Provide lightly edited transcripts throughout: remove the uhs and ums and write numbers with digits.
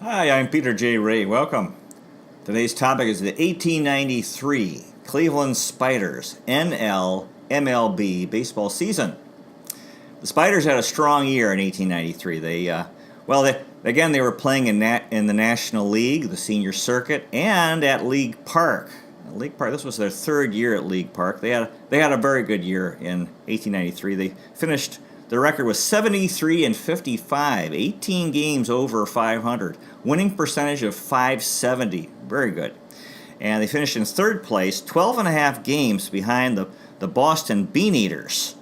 Hi, I'm Peter J. Ray. Welcome. Today's topic is the 1893 Cleveland Spiders MLB baseball season. The Spiders had a strong year in 1893. They were playing in the National League, the senior circuit, and at League Park. This was their third year at League Park. They had a very good year in 1893. They finished. Their record was 73 and 55, 18 games over 500, winning percentage of .570, very good. And they finished in third place, 12 and a half games behind the Boston Beaneaters,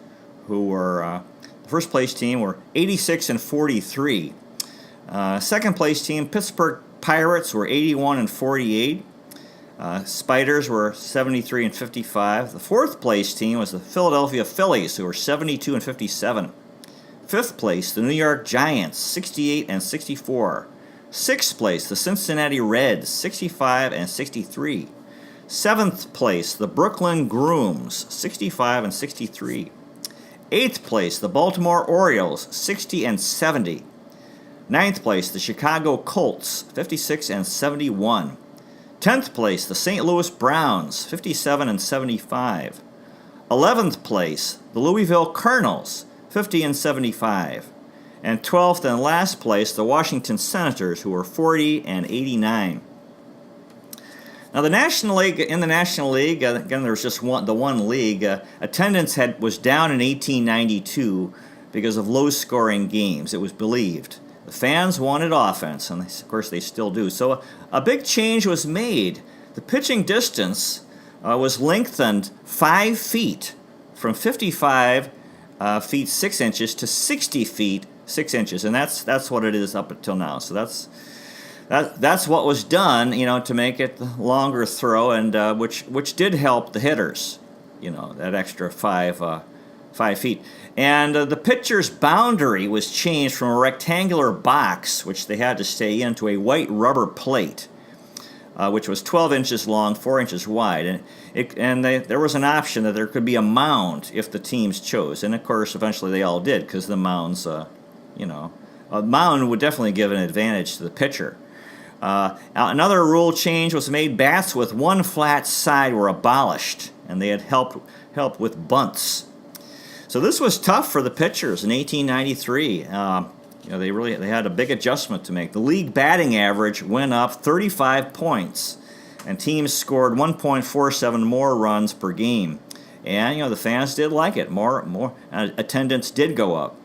who were the first place team were 86 and 43. Second place team, Pittsburgh Pirates, were 81 and 48. Spiders were 73 and 55. The fourth place team was the Philadelphia Phillies, who were 72 and 57. Fifth place, the New York Giants, 68 and 64. Sixth place, the Cincinnati Reds, 65 and 63. Seventh place, the Brooklyn Grooms, 65 and 63. Eighth place, the Baltimore Orioles, 60 and 70. Ninth place, the Chicago Colts, 56 and 71. 10th place, the St. Louis Browns, 57 and 75. 11th place, the Louisville Cardinals, 50 and 75. And 12th and last place, the Washington Senators, who were 40 and 89. Now, in the National League, again, there was just the one league. Attendance was down in 1892 because of low-scoring games, it was believed. The fans wanted offense, and of course they still do. So a big change was made. The pitching distance was lengthened 5 feet, from 55 feet 6 inches to 60 feet 6 inches, and that's what it is up until now. So that's what was done, to make it the longer throw, and which did help the hitters, that extra 5 feet. And the pitcher's boundary was changed from a rectangular box, which they had to stay in, to a white rubber plate, which was 12 inches long, 4 inches wide. And there was an option that there could be a mound if the teams chose. And, of course, eventually they all did, because the mounds, a mound would definitely give an advantage to the pitcher. Another rule change was made. Bats with one flat side were abolished, and they had help with bunts. So this was tough for the pitchers in 1893. They had a big adjustment to make. The league batting average went up 35 points, and teams scored 1.47 more runs per game. And the fans did like it. More attendance did go up.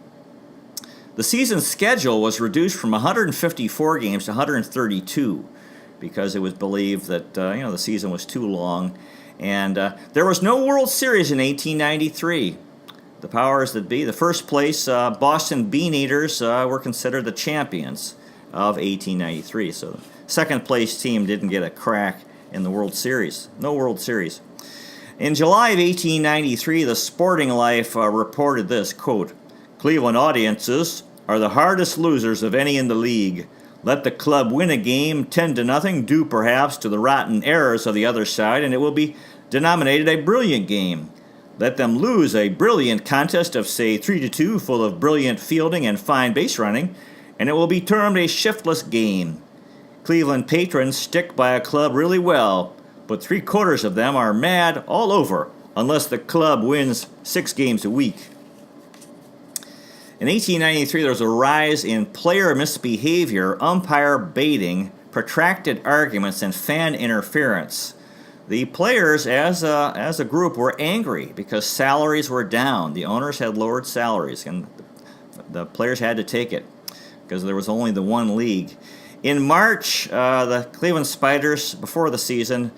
The season schedule was reduced from 154 games to 132 because it was believed that the season was too long. And there was no World Series in 1893. The powers that be, the first place Boston Beaneaters were considered the champions of 1893. So the second place team didn't get a crack in the World Series. No World Series. In July of 1893, the Sporting Life reported this, quote, "Cleveland audiences are the hardest losers of any in the league. Let the club win a game 10-0, due perhaps to the rotten errors of the other side, and it will be denominated a brilliant game. Let them lose a brilliant contest of, say, 3-2, full of brilliant fielding and fine base running, and it will be termed a shiftless game. Cleveland patrons stick by a club really well, but 3/4 of them are mad all over unless the club wins 6 games a week." In 1893, there was a rise in player misbehavior, umpire baiting, protracted arguments, and fan interference. The players, as a group, were angry because salaries were down. The owners had lowered salaries, and the players had to take it because there was only the one league. In March, the Cleveland Spiders, before the season,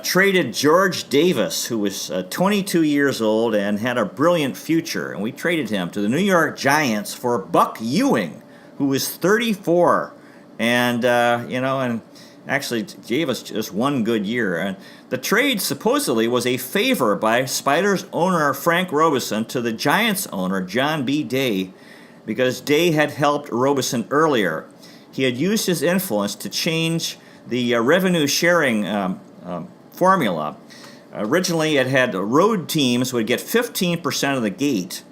traded George Davis, who was 22 years old and had a brilliant future, and we traded him to the New York Giants for Buck Ewing, who was 34, and actually gave us just one good year. And the trade supposedly was a favor by Spiders owner Frank Robeson to the Giants owner John B. Day, because Day had helped Robeson earlier. He had used his influence to change the revenue sharing formula. Originally, it had road teams would get 15% of the gate,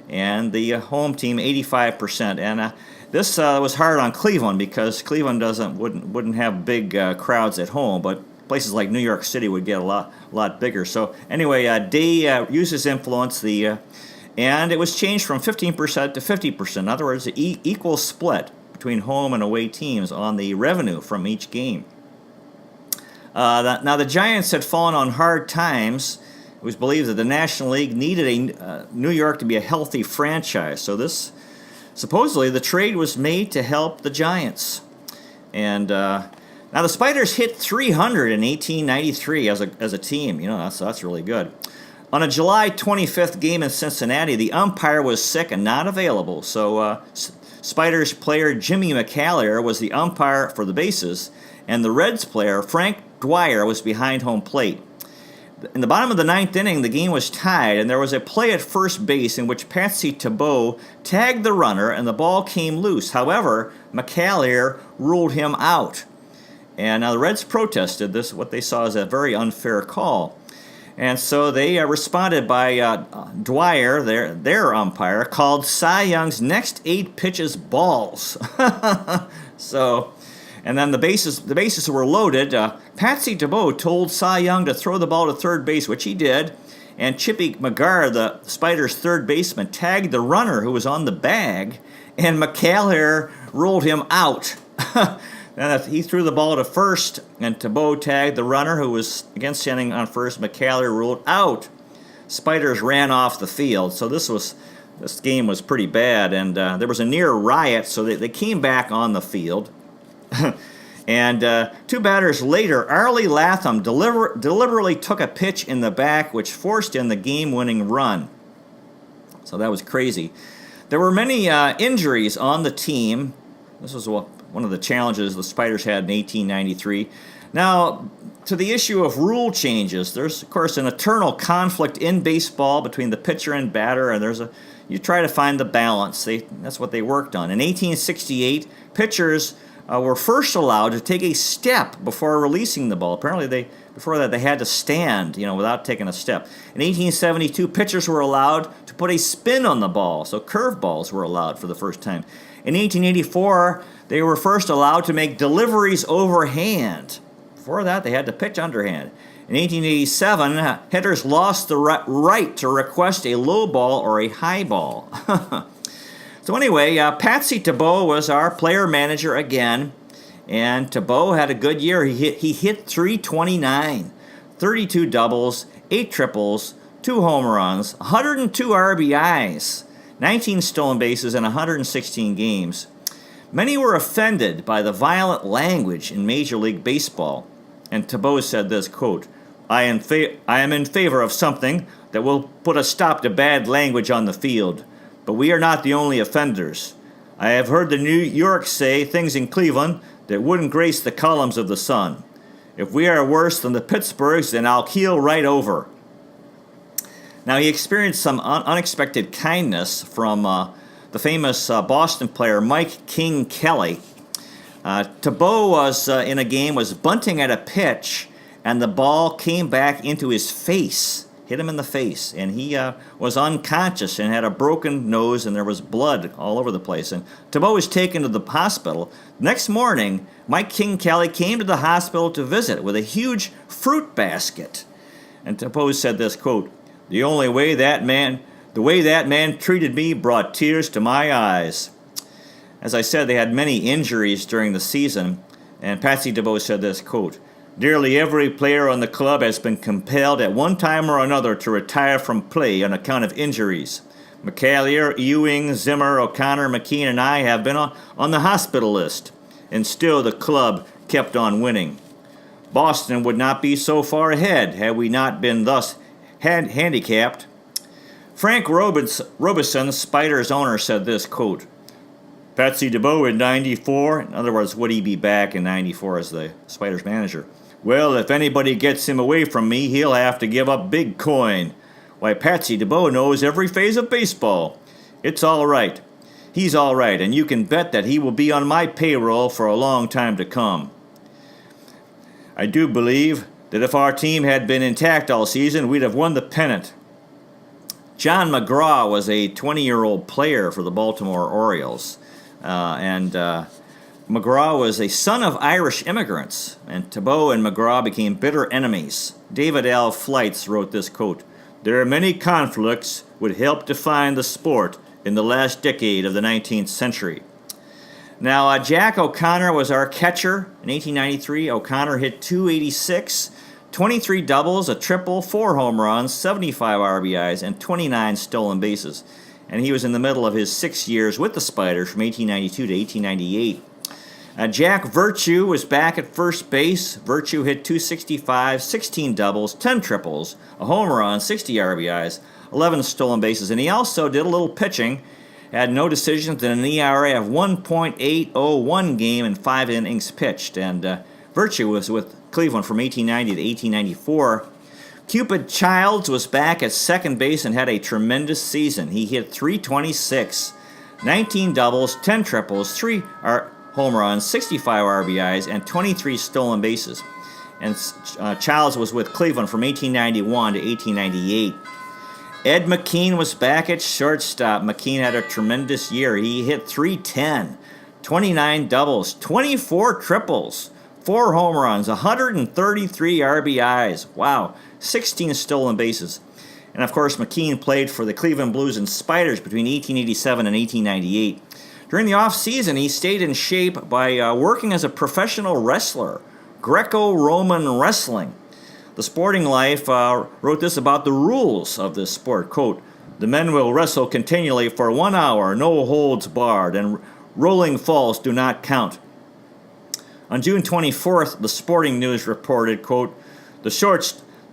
and the home team 85%. And This was hard on Cleveland because Cleveland wouldn't have big crowds at home, but places like New York City would get a lot bigger. So anyway, Day used his influence, and it was changed from 15% to 50%. In other words, an equal split between home and away teams on the revenue from each game. Now the Giants had fallen on hard times. It was believed that the National League needed New York to be a healthy franchise. So supposedly the trade was made to help the Giants. And now the Spiders hit 300 in 1893 as a team. That's really good. On a July 25th game in Cincinnati, the umpire was sick and not available. So Spiders player Jimmy McCallier was the umpire for the bases, and the Reds player Frank Dwyer was behind home plate. In the bottom of the ninth inning, the game was tied, and there was a play at first base in which Patsy Tebow tagged the runner, and the ball came loose. However, McCallier ruled him out. And now the Reds protested this, what they saw as a very unfair call. And so they responded by Dwyer, their umpire, called Cy Young's next 8 pitches balls. And then the bases were loaded. Patsy Tebow told Cy Young to throw the ball to third base, which he did. And Chippy McGarr, the Spiders' third baseman, tagged the runner who was on the bag, and McCallier ruled him out. Then he threw the ball to first, and Tebow tagged the runner who was again standing on first. McCallier ruled out. Spiders ran off the field. So this game was pretty bad, and there was a near riot. So they came back on the field. And 2 batters later, Arlie Latham deliberately took a pitch in the back, which forced in the game-winning run. So that was crazy. There were many injuries on the team. This was one of the challenges the Spiders had in 1893. Now, to the issue of rule changes, there's, of course, an eternal conflict in baseball between the pitcher and batter, and you try to find the balance. That's what they worked on. In 1868, pitchers were first allowed to take a step before releasing the ball. Apparently, before that, they had to stand, without taking a step. In 1872, pitchers were allowed to put a spin on the ball, so curveballs were allowed for the first time. In 1884, they were first allowed to make deliveries overhand. Before that, they had to pitch underhand. In 1887, hitters lost the right to request a low ball or a high ball. So anyway, Patsy Tebow was our player manager again, and Tebow had a good year. He hit 329, 32 doubles, 8 triples, 2 home runs, 102 RBIs, 19 stolen bases in 116 games. Many were offended by the violent language in Major League Baseball, and Tebow said this, quote, I am in favor of something that will put a stop to bad language on the field. But we are not the only offenders. I have heard the New York say things in Cleveland that wouldn't grace the columns of the Sun. If we are worse than the Pittsburghs, then I'll keel right over. Now, he experienced some unexpected kindness from the famous Boston player Mike King Kelly. Tebow was in a game, was bunting at a pitch, and the ball came back into his face. Hit him in the face, and he was unconscious and had a broken nose, and there was blood all over the place. And Tebow was taken to the hospital. Next morning, Mike King Kelly came to the hospital to visit with a huge fruit basket. And Tebow said this, quote, the way that man treated me brought tears to my eyes. As I said, they had many injuries during the season, and Patsy Tebow said this, quote, nearly every player on the club has been compelled at one time or another to retire from play on account of injuries. McCallier, Ewing, Zimmer, O'Connor, McKean, and I have been on the hospital list, and still the club kept on winning. Boston would not be so far ahead had we not been thus handicapped. Frank Robeson, Spiders owner, said this, quote, Patsy Tebow in 94, in other words, would he be back in 94 as the Spiders manager? Well, if anybody gets him away from me, he'll have to give up big coin. Why, Patsy Tebow knows every phase of baseball. It's all right. He's all right, and you can bet that he will be on my payroll for a long time to come. I do believe that if our team had been intact all season, we'd have won the pennant. John McGraw was a 20-year-old player for the Baltimore Orioles. and McGraw was a son of Irish immigrants, and Thibault and McGraw became bitter enemies. David L. Fleitz wrote this quote, "There are many conflicts which helped define the sport in the last decade of the 19th century." Now, Jack O'Connor was our catcher in 1893. O'Connor hit .286, 23 doubles, a triple, 4 home runs, 75 RBIs, and 29 stolen bases. And he was in the middle of his 6 years with the Spiders from 1892 to 1898. Jack Virtue was back at first base. Virtue hit .265, 16 doubles, 10 triples, a home run, 60 RBIs, 11 stolen bases. And he also did a little pitching, had no decisions and an ERA of 1.801 game in 5 innings pitched. And Virtue was with Cleveland from 1890 to 1894. Cupid Childs was back at second base and had a tremendous season. He hit .326, 19 doubles, 10 triples, 3 home runs, 65 RBIs, and 23 stolen bases. And Childs was with Cleveland from 1891 to 1898. Ed McKean was back at shortstop. McKean had a tremendous year. He hit .310, 29 doubles, 24 triples, 4 home runs, 133 RBIs. Wow, 16 stolen bases. And of course, McKean played for the Cleveland Blues and Spiders between 1887 and 1898. During the off-season, he stayed in shape by working as a professional wrestler, Greco-Roman wrestling. The Sporting Life wrote this about the rules of this sport. Quote, "The men will wrestle continually for 1 hour, no holds barred, and rolling falls do not count." On June 24th, the Sporting News reported, quote, The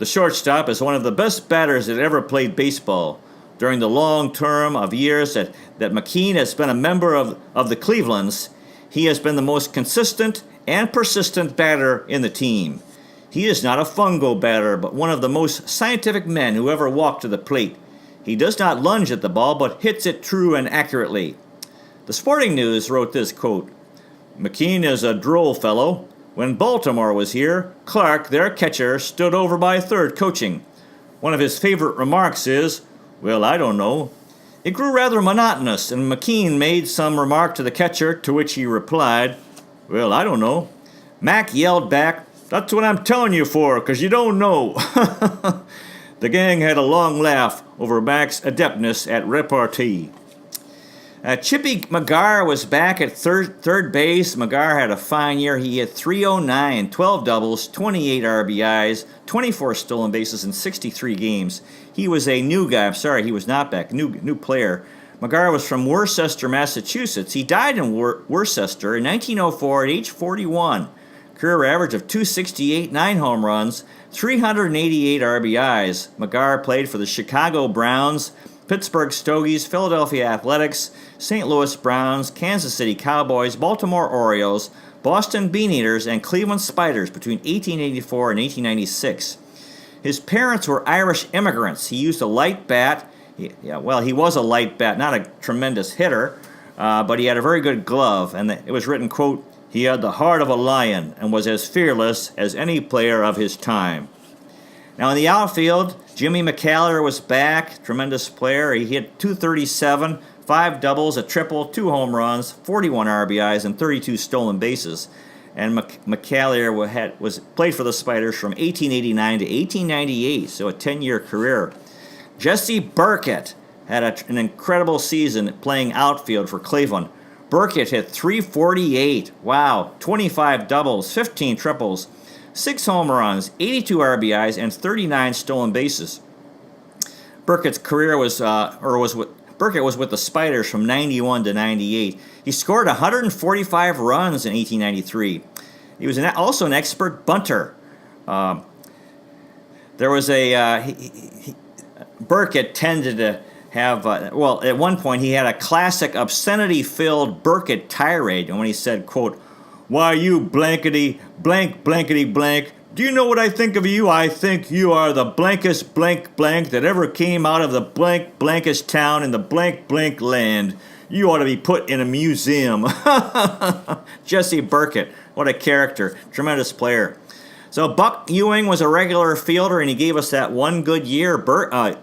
shortstop is one of the best batters that ever played baseball. During the long term of years that McKean has been a member of the Clevelands, he has been the most consistent and persistent batter in the team. He is not a fungo batter, but one of the most scientific men who ever walked to the plate. He does not lunge at the ball, but hits it true and accurately. The Sporting News wrote this, quote, "McKean is a droll fellow. When Baltimore was here, Clark, their catcher, stood over by third coaching. One of his favorite remarks is, 'Well, I don't know.' It grew rather monotonous, and McKean made some remark to the catcher, to which he replied, 'Well, I don't know.' Mac yelled back, 'That's what I'm telling you for, 'cause you don't know.'" The gang had a long laugh over Mac's adeptness at repartee. Chippy McGarr was back at third base. McGarr had a fine year. He hit .309, 12 doubles, 28 RBIs, 24 stolen bases in 63 games. He was a new guy. I'm sorry, he was not back. New player. McGarr was from Worcester, Massachusetts. He died in Worcester in 1904 at age 41. Career average of .268, 9 home runs, 388 RBIs. McGarr played for the Chicago Browns, Pittsburgh Stogies, Philadelphia Athletics, St. Louis Browns, Kansas City Cowboys, Baltimore Orioles, Boston Beaneaters, and Cleveland Spiders between 1884 and 1896. His parents were Irish immigrants. He used a light bat. He was a light bat, not a tremendous hitter, but he had a very good glove. And it was written, quote, "He had the heart of a lion and was as fearless as any player of his time." Now in the outfield, Jimmy McCallier was back, tremendous player. He hit .237, 5 doubles, a triple, 2 home runs, 41 RBIs, and 32 stolen bases. And McCallier played for the Spiders from 1889 to 1898, so a 10-year career. Jesse Burkett had an incredible season playing outfield for Cleveland. Burkett hit .348, wow, 25 doubles, 15 triples, 6 home runs, 82 RBIs, and 39 stolen bases. Burkett's career Burkett was with the Spiders from 91 to 98. He scored 145 runs in 1893. He was also an expert bunter. Burkett tended to have, at one point he had a classic obscenity-filled Burkett tirade, and when he said, quote, "Why, you blankety blank, do you know what I think of you? I think you are the blankest blank that ever came out of the blankest town in the blank land. You ought to be put in a museum." Jesse Burkett, what a character, tremendous player. So Buck Ewing was a regular fielder, and he gave us that one good year.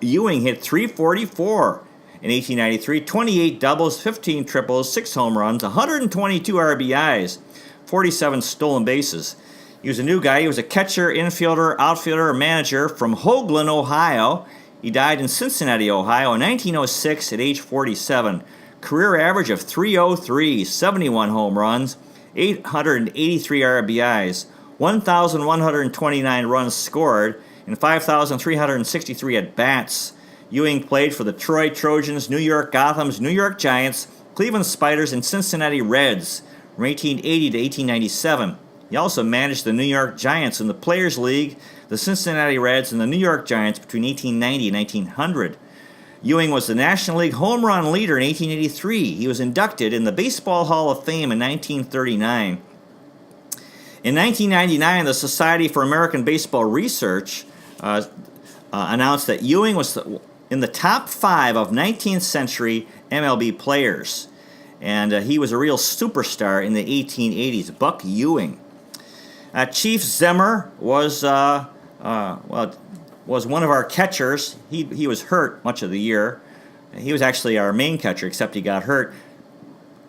Ewing hit .344 in 1893, 28 doubles, 15 triples, 6 home runs, 122 RBIs, 47 stolen bases. He was a new guy. He was a catcher, infielder, outfielder, manager from Hoagland, Ohio. He died in Cincinnati, Ohio in 1906 at age 47. Career average of .303, 71 home runs, 883 RBIs, 1,129 runs scored, and 5,363 at-bats. Ewing played for the Troy Trojans, New York Gothams, New York Giants, Cleveland Spiders, and Cincinnati Reds from 1880 to 1897. He also managed the New York Giants in the Players League, the Cincinnati Reds, and the New York Giants between 1890 and 1900. Ewing was the National League home run leader in 1883. He was inducted in the Baseball Hall of Fame in 1939. In 1999, the Society for American Baseball Research announced that Ewing was in the top 5 of 19th century MLB players. And he was a real superstar in the 1880s, Buck Ewing. Chief Zimmer was one of our catchers. He was hurt much of the year. He was actually our main catcher, except he got hurt.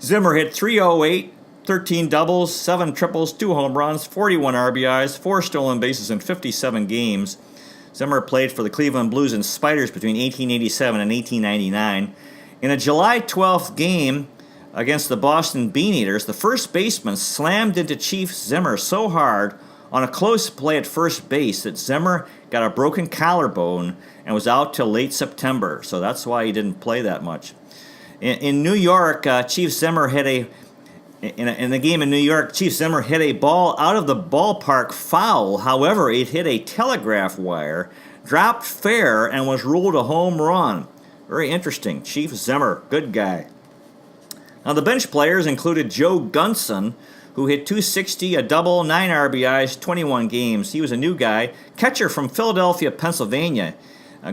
Zimmer hit .308, 13 doubles, 7 triples, 2 home runs, 41 RBIs, 4 stolen bases in 57 games. Zimmer played for the Cleveland Blues and Spiders between 1887 and 1899. In a July 12th game against the Boston Beaneaters, the first baseman slammed into Chief Zimmer so hard on a close play at first base that Zimmer got a broken collarbone and was out till late September. So that's why he didn't play that much. In New York, Chief Zimmer hit in the game in New York, Chief Zimmer hit a ball out of the ballpark foul. However, it hit a telegraph wire, dropped fair, and was ruled a home run. Very interesting. Chief Zimmer, good guy. Now, the bench players included Joe Gunson, who hit .260, a double, 9 RBIs, 21 games. He was a new guy, catcher from Philadelphia, Pennsylvania.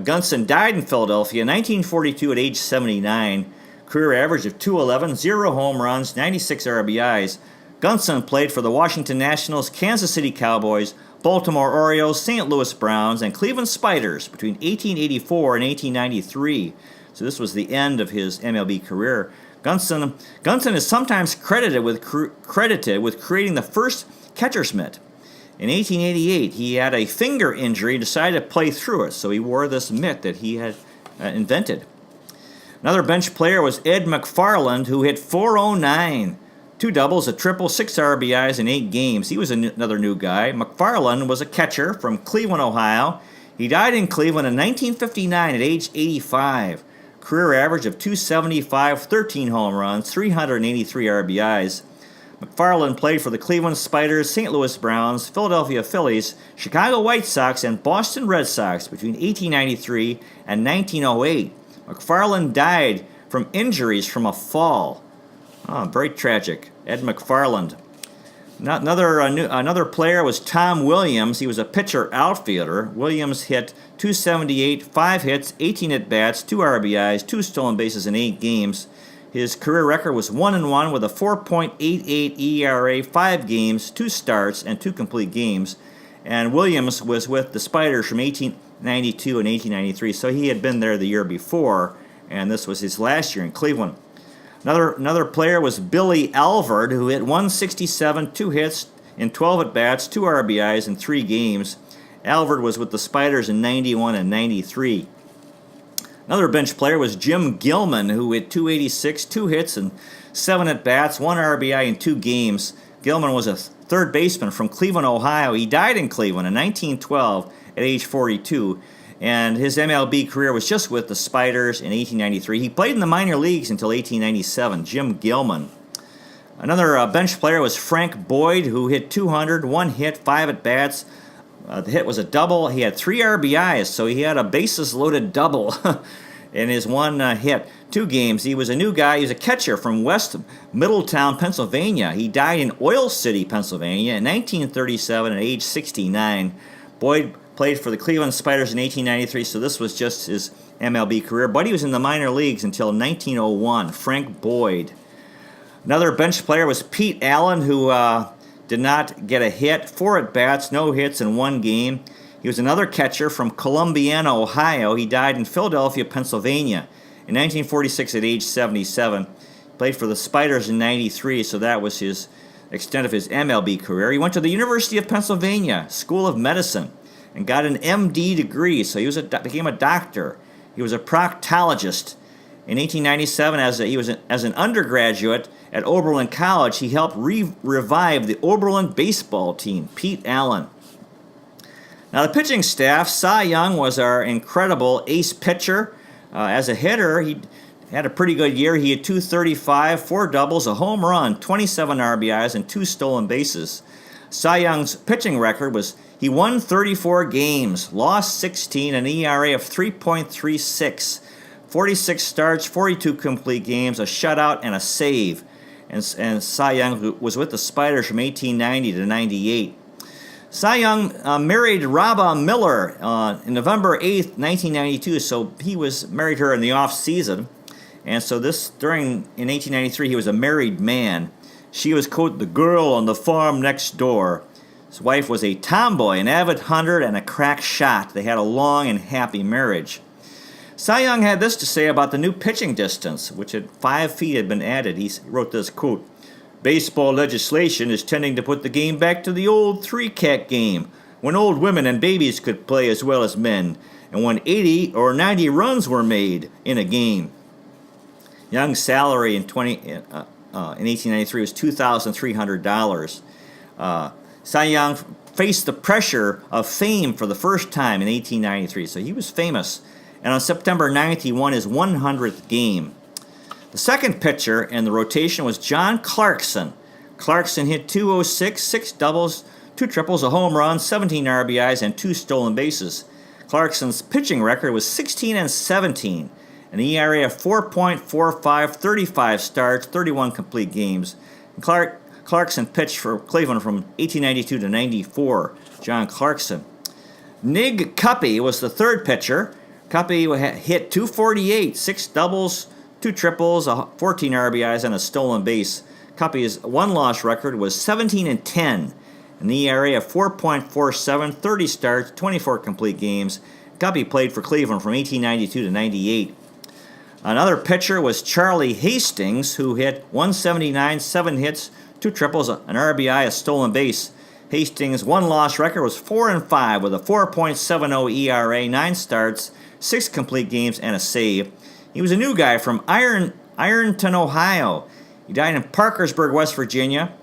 Gunson died in Philadelphia in 1942 at age 79. Career average of .211, 0 home runs, 96 RBIs. Gunson played for the Washington Nationals, Kansas City Cowboys, Baltimore Orioles, St. Louis Browns, and Cleveland Spiders between 1884 and 1893. So this was the end of his MLB career. Gunson is sometimes credited with creating the first catcher's mitt. In 1888, he had a finger injury and decided to play through it, so he wore this mitt that he had invented. Another bench player was Ed McFarland, who hit .409, 2 doubles, a triple, 6 RBIs in 8 games. He was another new guy. McFarland was a catcher from Cleveland, Ohio. He died in Cleveland in 1959 at age 85. Career average of .275, 13 home runs, 383 RBIs. McFarland played for the Cleveland Spiders, St. Louis Browns, Philadelphia Phillies, Chicago White Sox, and Boston Red Sox between 1893 and 1908. McFarland died from injuries from a fall. Very tragic. Ed McFarland. Another player was Tom Williams. He was a pitcher outfielder. Williams hit .278, 5 hits, 18 at-bats, 2 RBIs, 2 stolen bases in 8 games. His career record was 1-1 with a 4.88 ERA, 5 games, 2 starts, and 2 complete games. And Williams was with the Spiders from 1892 and 1893, so he had been there the year before, and this was his last year in Cleveland. Another player was Billy Alvord, who hit .167, 2 hits in 12 at-bats, 2 RBIs in 3 games. Alvord was with the Spiders in 91 and 93. Another bench player was Jim Gilman, who hit .286, 2 hits and 7 at-bats, 1 RBI in 2 games. Gilman was a third baseman from Cleveland, Ohio. He died in Cleveland in 1912 at age 42. And his MLB career was just with the Spiders in 1893. He played in the minor leagues until 1897, Jim Gilman. Another bench player was Frank Boyd, who hit .200, 1 hit, 5 at-bats. The hit was a double. He had 3 RBIs, so he had a bases-loaded double in his 1 hit. 2 games. He was a new guy. He was a catcher from West Middletown, Pennsylvania. He died in Oil City, Pennsylvania in 1937 at age 69. Boyd played for the Cleveland Spiders in 1893, so this was just his MLB career. But he was in the minor leagues until 1901. Frank Boyd. Another bench player was Pete Allen, who did not get a hit. 4 at-bats, no hits in 1 game. He was another catcher from Columbiana, Ohio. He died in Philadelphia, Pennsylvania in 1946 at age 77. Played for the Spiders in 93, so that was his extent of his MLB career. He went to the University of Pennsylvania School of Medicine and got an MD degree, so he became a doctor. He was a proctologist. In 1897, as an undergraduate at Oberlin College, he helped revive the Oberlin baseball team, Pete Allen. Now, the pitching staff, Cy Young was our incredible ace pitcher. As a hitter, he had a pretty good year. He had 235, 4 doubles, a home run, 27 RBIs, and 2 stolen bases. Cy Young's pitching record was he won 34 games, lost 16, an ERA of 3.36, 46 starts, 42 complete games, a shutout, and a save. And Cy Young was with the Spiders from 1890 to 98. Cy Young married Raba Miller on November 8th, 1992, so he married her in the off-season. And so in 1893, he was a married man. She was, quote, the girl on the farm next door. His wife was a tomboy, an avid hunter, and a crack shot. They had a long and happy marriage. Cy Young had this to say about the new pitching distance, which at 5 feet had been added. He wrote this, quote, baseball legislation is tending to put the game back to the old three-cat game, when old women and babies could play as well as men, and when 80 or 90 runs were made in a game. Young's salary in 1893 was $2,300. Cy Young faced the pressure of fame for the first time in 1893, so he was famous. And on September 9th, he won his 100th game. The second pitcher in the rotation was John Clarkson. Clarkson hit .206, 6 doubles, 2 triples, a home run, 17 RBIs, and 2 stolen bases. Clarkson's pitching record was 16-17, an ERA of 4.45, 35 starts, 31 complete games. Clarkson pitched for Cleveland from 1892 to 94. John Clarkson. Nig Cuppy was the third pitcher. Cuppy hit .248, 6 doubles, 2 triples, 14 RBIs, and a stolen base. Cuppy's one-loss record was 17-10, an ERA of 4.47, 30 starts, 24 complete games. Cuppy played for Cleveland from 1892 to 98. Another pitcher was Charlie Hastings, who hit .179, 7 hits, 2 triples, an RBI, a stolen base. Hastings' one-loss record was 4-5 with a 4.70 ERA, 9 starts, 6 complete games, and a save. He was a new guy from Ironton, Ohio. He died in Parkersburg, West Virginia.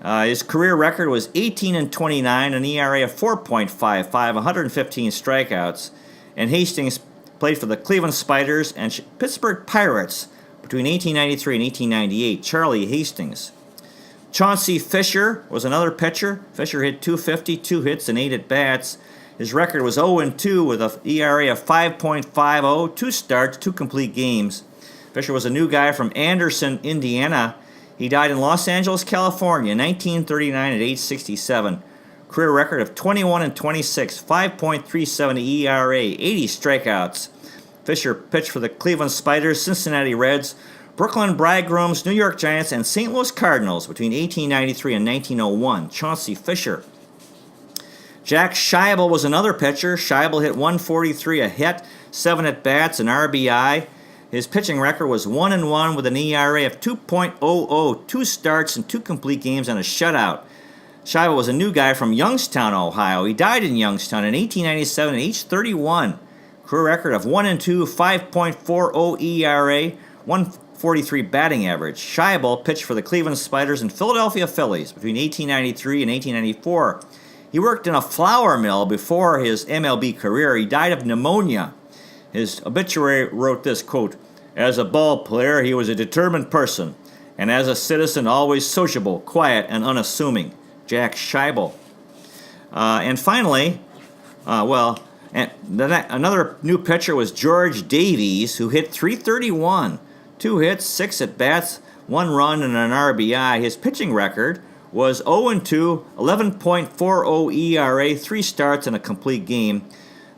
His career record was 18-29, an ERA of 4.55, 115 strikeouts. And Hastings played for the Cleveland Spiders and Pittsburgh Pirates between 1893 and 1898. Charlie Hastings. Chauncey Fisher was another pitcher. Fisher hit .250, 2 hits, and 8 at-bats. His record was 0-2 with an ERA of 5.50, 2 starts, 2 complete games. Fisher was a new guy from Anderson, Indiana. He died in Los Angeles, California in 1939 at age 67. Career record of 21-26, 5.37 ERA, 80 strikeouts. Fisher pitched for the Cleveland Spiders, Cincinnati Reds, Brooklyn Bridegrooms, New York Giants, and St. Louis Cardinals between 1893 and 1901. Chauncey Fisher. Jack Scheibel was another pitcher. Scheibel hit .143, a hit, 7 at-bats, an RBI. His pitching record was 1-1 with an ERA of 2.00, 2 starts and 2 complete games and a shutout. Scheibel was a new guy from Youngstown, Ohio. He died in Youngstown in 1897 at age 31. Career record of 1-2, 5.40 ERA, 143 batting average. Scheibel pitched for the Cleveland Spiders and Philadelphia Phillies between 1893 and 1894. He worked in a flour mill before his MLB career. He died of pneumonia. His obituary wrote this, quote, as a ball player, he was a determined person, and as a citizen, always sociable, quiet, and unassuming. Jack Scheibel. And finally, another new pitcher was George Davies, who hit .331, 2 hits, 6 at-bats, 1 run, and an RBI. His pitching record was 0-2, 11.40 ERA, 3 starts, and a complete game.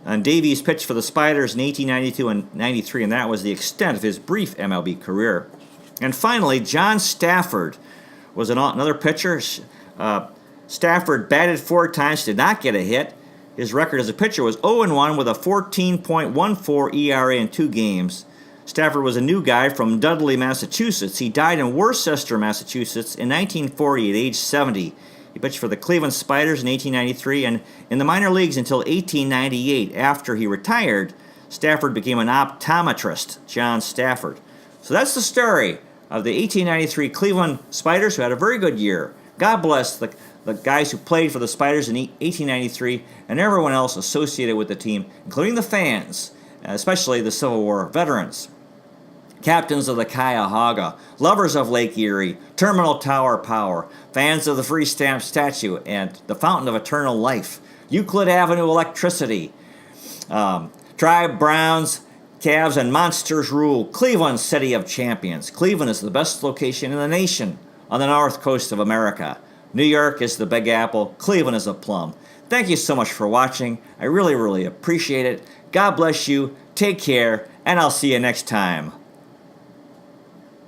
And Davies pitched for the Spiders in 1892 and 93, and that was the extent of his brief MLB career. And finally, John Stafford was another pitcher. Stafford batted 4 times, did not get a hit. His record as a pitcher was 0-1 with a 14.14 ERA in 2 games. Stafford was a new guy from Dudley, Massachusetts. He died in Worcester, Massachusetts in 1940 at age 70. He pitched for the Cleveland Spiders in 1893 and in the minor leagues until 1898. After he retired, Stafford became an optometrist, John Stafford. So that's the story of the 1893 Cleveland Spiders, who had a very good year. God bless the guys who played for the Spiders in 1893 and everyone else associated with the team, including the fans, especially the Civil War veterans. Captains of the Cuyahoga, lovers of Lake Erie, Terminal Tower Power, fans of the Free Stamp Statue and the Fountain of Eternal Life, Euclid Avenue Electricity, Tribe Browns, Cavs, and Monsters Rule, Cleveland, City of Champions. Cleveland is the best location in the nation on the north coast of America. New York is the Big Apple. Cleveland is a plum. Thank you so much for watching. I really, really appreciate it. God bless you. Take care, and I'll see you next time.